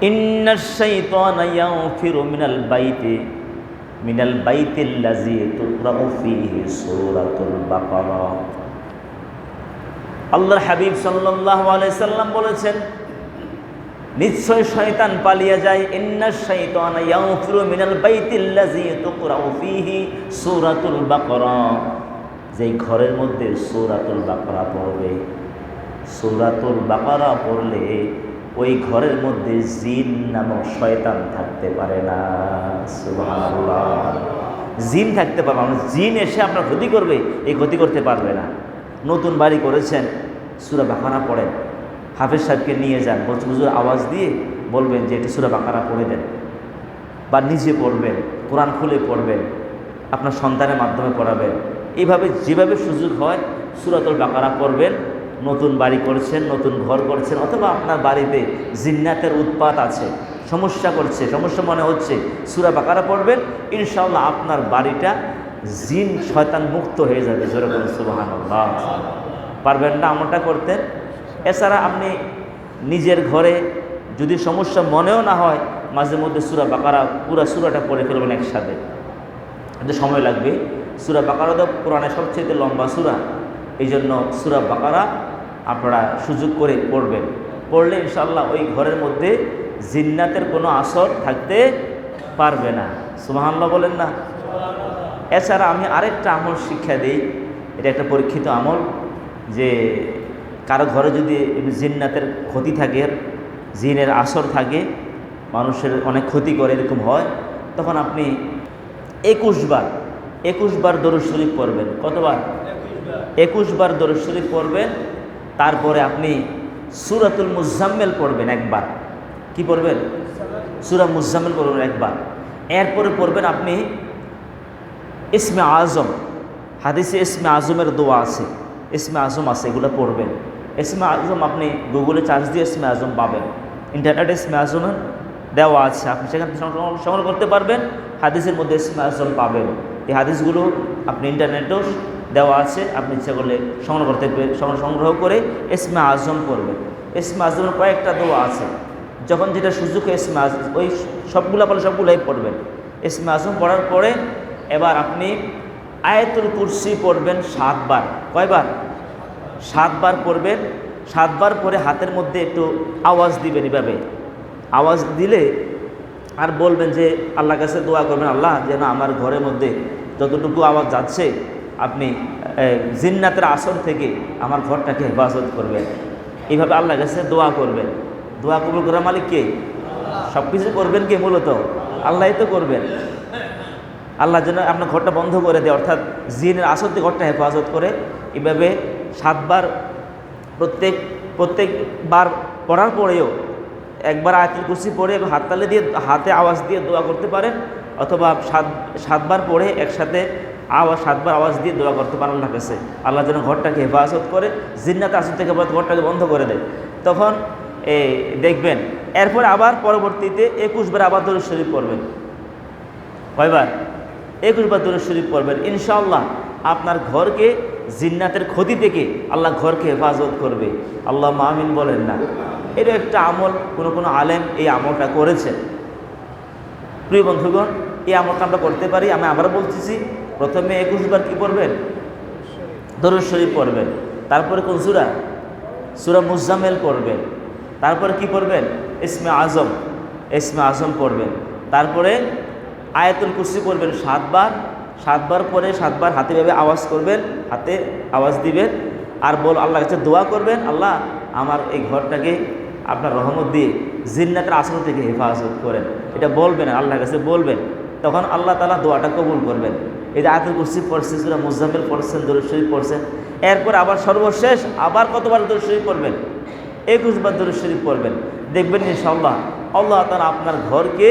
ইন্নাশ শাইতানা ইয়াগফিরু মিনাল বাইতিল্লাযী তুকরাউ ফীহি সূরাতুল বাকারা। আল্লাহর হাবিব সাল্লাল্লাহু আলাইহি সাল্লাম বলেছেন, নিশ্চয় শয়তান পালিয়ে যায়। ইন্নাশ শাইতানা ইয়াগফিরু মিনাল বাইতিল্লাযী তুকরাউ ফীহি সূরাতুল বাকারা, যেই ঘরের মধ্যে সূরাতুল বাকারা পড়বে, সূরাতুল বাকারা পড়লে ওই ঘরের মধ্যে জিন নামক শয়তান থাকতে পারে না। সুবহানাল্লাহ, জিন থাকতে পারবে না। জিন এসে আপনার ক্ষতি করবে, এই ক্ষতি করতে পারবে না। নতুন বাড়ি করেছেন, সূরা বাকারা পড়েন, হাফেজ সাহেবকে নিয়ে যান, হুজুর আওয়াজ দিয়ে বলবেন যে এটি সূরা বাকারা পড়ে দেন, বা নিজে পড়বেন, কোরআন খুলে পড়বেন, আপনার সন্তানের মাধ্যমে পড়াবেন। এইভাবে যেভাবে সুযোগ হয় সূরাতুল বাকারা পড়বেন। নতুন বাড়ি করছেন, নতুন ঘর করছেন, অথবা আপনার বাড়িতে জিন্নাতের উৎপাত আছে, সমস্যা করছে, সমস্যা মনে হচ্ছে, সূরা বাকারা পড়বেন, ইনশাআল্লাহ আপনার বাড়িটা জিন শয়তান মুক্ত হয়ে যাবে। জোরে বলুন সুবহানাল্লাহ। পারবেন না আমলটা করতে? এছাড়া আপনি নিজের ঘরে যদি সমস্যা মনেও না হয়, মাঝে মধ্যে সূরা বাকারা পুরো সূরাটা পড়ে ফেলবেন একসাথে, কিন্তু সময় লাগবে। সূরা বাকারা তো কোরআনের সবচেয়ে লম্বা সূরা, এই জন্য সূরা বাকারা আপনারা সুযোগ করে পড়বেন। পড়লে ইনশাআল্লাহ ওই ঘরের মধ্যে জিন্নাতের কোনো আসর থাকতে পারবে না। সুবহানাল্লাহ বলেন না? এছাড়া আমি আরেকটা আমল শিক্ষা দিই, এটা একটা পরীক্ষিত আমল, যে কারো ঘরে যদি জিন্নাতের ক্ষতি থাকে, জিনের আসর থাকে, মানুষের অনেক ক্ষতি করে, এরকম হয়, তখন আপনি 21 বার দরুদ শরীফ পড়বেন। কতবার? 21 বার দরুদ শরীফ পড়বেন। তারপরে আপনি সূরাতুল মুজাম্মিল পড়বেন একবার। কি পড়বেন? সূরা মুজাম্মিল পড়বেন একবার। এরপরে পড়বেন আপনি ইসমে আজম, হাদিসে ইসমে আজমের দোয়া আছে, ইসমে আজম আছে, এগুলো পড়বেন। ইসমে আজম আপনি গুগলে চার্জ দিয়ে ইসমে আজম পাবেন, ইন্টারনেটে ইসমে আজমের দেওয়া আছে, আপনি সেখান থেকে সংগ্রহ করতে পারবেন। হাদিসের মধ্যে ইসমে আজম পাবেন। এই হাদিসগুলো আপনি ইন্টারনেটেও দেওয়া আছে, আপনি ইচ্ছা করলে সংগ্রহ করে ইসমে আজম পড়বেন। ইসমে আজমের কয়েকটা দোয়া আছে, যখন যেটা সুযোগ ইসমে আজম ওই সবগুলো বলে সবগুলোই পড়বেন। ইসমে আজম পড়ার পরে এবার আপনি আয়াতুল কুরসি পড়বেন 7 বার। কয়বার? 7 বার পড়বেন। 7 বার পরে হাতের মধ্যে একটু আওয়াজ দিবেন, এভাবে আওয়াজ দিলে আর বলবেন যে আল্লাহর কাছে দোয়া করবেন, আল্লাহ যেন আমার ঘরের মধ্যে যতটুকু আওয়াজ যাচ্ছে আপনি জিন্নাতের আসর থেকে আমার ঘরটাকে হেফাজত করবেন। এইভাবে আল্লাহর কাছে দোয়া করবেন। দোয়া কবুল করার মালিক কে? সব কিছু করবেন কে? মূলত আল্লাহই তো করবেন। আল্লাহ যেন আপনার ঘরটা বন্ধ করে দেয়, অর্থাৎ জিনের আসর থেকে ঘরটা হেফাজত করে। এভাবে 7 বার প্রত্যেকবার পড়ার পরেও একবার আয়াতুল কুরসি পড়ে হাততালি দিয়ে হাতে আওয়াজ দিয়ে দোয়া করতে পারেন, অথবা 7 বার পড়ে একসাথে 7 বার আওয়াজ দিয়ে দোয়া করতে পারেন আল্লাহর কাছে। আল্লাহ যেন ঘরটাকে হেফাজত করে, জিন্নাতের আসর থেকে ঘরটাকে বন্ধ করে দেয়। তখন দেখবেন এরপরে আবার পরবর্তীতে 21 বার আবার দরুদ শরীফ পড়বেন। কয়বার? 21 বার দরুদ শরীফ পড়বেন। ইনশাআল্লাহ আপনার ঘরকে জিন্নাতের ক্ষতি থেকে আল্লাহ ঘরকে হেফাজত করবে। আল্লাহ আমিন বলেন না? এটা একটা আমল, কোনো আলেম এই আমলটা করেছেন। প্রিয় বন্ধুগণ, এই আমলটা আমরা করতে পারি। আমি আবার বলতেছি, প্রথমে 21 বার কী পড়বেন? দরুদ শরীফ পড়বেন। তারপরে কোন সূরা? সূরা মুজাম্মিল পড়বেন। তারপরে কি পড়বেন? ইসমে আজম পড়বেন। তারপরে আয়াতুল কুরসি পড়বেন 7 বার। 7 বার পরে 7 বার হাতে ভাবে আওয়াজ করবেন, হাতে আওয়াজ দিবেন, আর আল্লাহর কাছে দোয়া করবেন, আল্লাহ আমার এই ঘরটাকে আপনার রহমত দিয়ে জিন্নাতের আসর থেকে হেফাজত করেন। এটা বলবেন, আল্লাহর কাছে বলবেন, তখন আল্লাহ তাআলা দোয়াটা কবুল করবেন। এই যে আয়াতুল কুরসি পড়ছেন, সূরা মুজাম্মিল পড়ছেন, দরুদ শরীফ পড়ছেন, এরপর আবার সর্বশেষ আবার কতবার দরুদ শরীফ পড়বেন? 21 বার দরুদ শরীফ পড়বেন। দেখবেন ইনশাআল্লাহ আল্লাহ তাআলা আপনার ঘরকে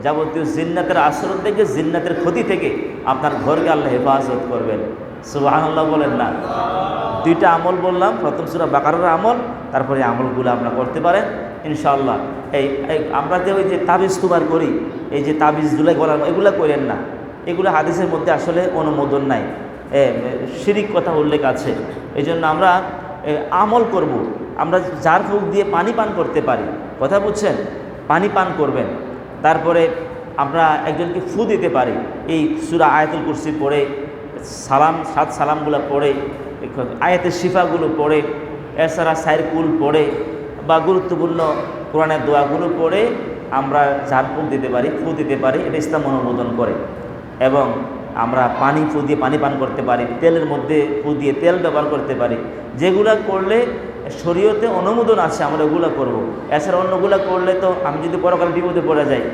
যাবতীয় জিন্নাতের আসর থেকে, জিন্নাতের ক্ষতি থেকে আপনার ঘরকে আল্লাহ হেফাজত করবেন। সুবহানাল্লাহ বলেন না? 2টা আমল বললাম, প্রথম সূরা বাকারার আমল, তারপরে আমলগুলো আপনারা করতে পারেন ইনশাআল্লাহ। এই আমরা যে ওই যে তাবিজ তুবার করি, এই যে তাবিজগুলো করার, এগুলো করেন না। এগুলো হাদিসের মধ্যে আসলে অনুমোদন নাই, শিরিক কথা উল্লেখ আছে। এই জন্য আমরা আমল করব, আমরা যার ফুক দিয়ে পানি পান করতে পারি। কথা বুঝছেন? পানি পান করবেন। তারপরে আমরা একজনকে ফু দিতে পারি এই সূরা আয়াতুল কুরসি পড়ে, সালাম 7 সালামগুলো পড়ে, আয়াতের শিফাগুলো পড়ে, এছাড়া সাইর কুল পড়ে বা গুরুত্বপূর্ণ কোরআনের দোয়াগুলো পড়ে আমরা ঝাড়ফুঁক দিতে পারি, ফু দিতে পারি। এটা ইসলাম অনুমোদন করে। এবং আমরা পানি ফু দিয়ে পানি পান করতে পারি, তেলের মধ্যে ফু দিয়ে তেল ব্যবহার করতে পারি। যেগুলা করলে শরীয়তে অনুমোদন আছে আমরা ওগুলো করব। এছাড়া অন্যগুলো করলে তো আমি যদি পরকাল বিপদে পড়ে যাই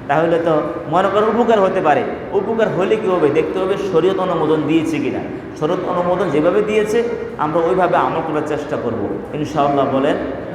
তাহলে তো মনে করেন উপকার হতে পারে। উপকার হলে কী হবে, দেখতে হবে শরীয়ত অনুমোদন দিয়েছে কিনা। শরীয়ত অনুমোদন যেভাবে দিয়েছে আমরা ওইভাবে আমল করার চেষ্টা করব ইনশাআল্লাহ। বলেন